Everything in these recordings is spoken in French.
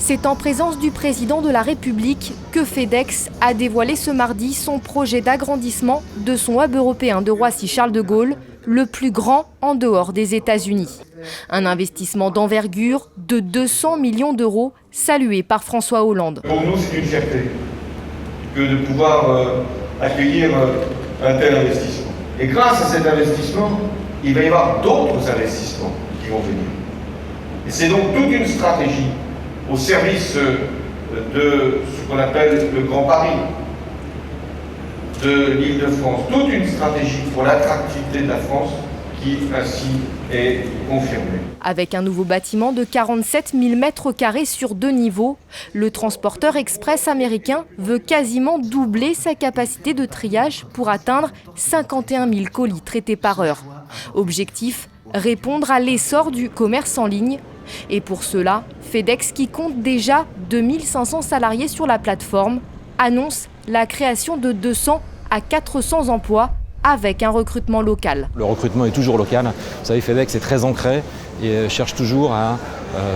C'est en présence du président de la République que FedEx a dévoilé ce mardi son projet d'agrandissement de son hub européen de Roissy-Charles de Gaulle, le plus grand en dehors des États-Unis. Un investissement d'envergure de 200 millions d'euros, salué par François Hollande. Pour nous, c'est une fierté que de pouvoir accueillir un tel investissement. Et grâce à cet investissement, il va y avoir d'autres investissements qui vont venir. Et c'est donc toute une stratégie au service de ce qu'on appelle le Grand Paris, de l'Île-de-France, toute une stratégie pour l'attractivité de la France qui ainsi est confirmée. Avec un nouveau bâtiment de 47 000 m² sur 2 niveaux, le transporteur express américain veut quasiment doubler sa capacité de triage pour atteindre 51 000 colis traités par heure. Objectif, répondre à l'essor du commerce en ligne. Et pour cela, FedEx, qui compte déjà 2500 salariés sur la plateforme, annonce la création de 200 à 400 emplois avec un recrutement local. Le recrutement est toujours local. Vous savez, FedEx est très ancré et cherche toujours à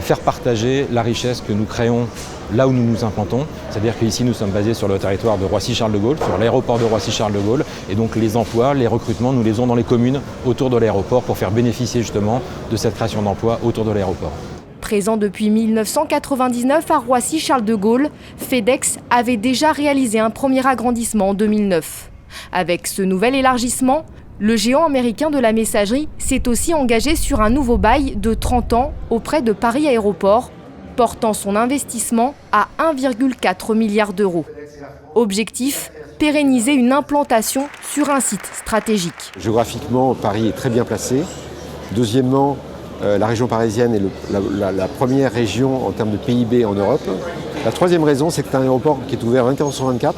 faire partager la richesse que nous créons là où nous nous implantons. C'est-à-dire qu'ici, nous sommes basés sur le territoire de Roissy-Charles de Gaulle, sur l'aéroport de Roissy-Charles de Gaulle. Et donc les emplois, les recrutements, nous les avons dans les communes autour de l'aéroport pour faire bénéficier justement de cette création d'emplois autour de l'aéroport. Présent depuis 1999 à Roissy-Charles de Gaulle, FedEx avait déjà réalisé un premier agrandissement en 2009. Avec ce nouvel élargissement, le géant américain de la messagerie s'est aussi engagé sur un nouveau bail de 30 ans auprès de Paris Aéroport, portant son investissement à 1,4 milliard d'euros. Objectif, pérenniser une implantation sur un site stratégique. Géographiquement, Paris est très bien placé. Deuxièmement, la région parisienne est la première région en termes de PIB en Europe. La troisième raison, c'est que c'est un aéroport qui est ouvert 24 sur 24,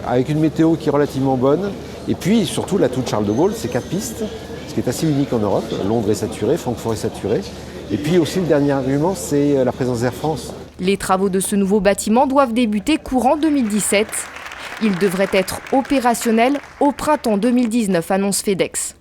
avec une météo qui est relativement bonne. Et puis surtout, l'atout de Charles de Gaulle, c'est 4 pistes, ce qui est assez unique en Europe. Londres est saturé, Francfort est saturé. Et puis aussi, le dernier argument, c'est la présence d'Air France. Les travaux de ce nouveau bâtiment doivent débuter courant 2017. Il devrait être opérationnel au printemps 2019, annonce FedEx.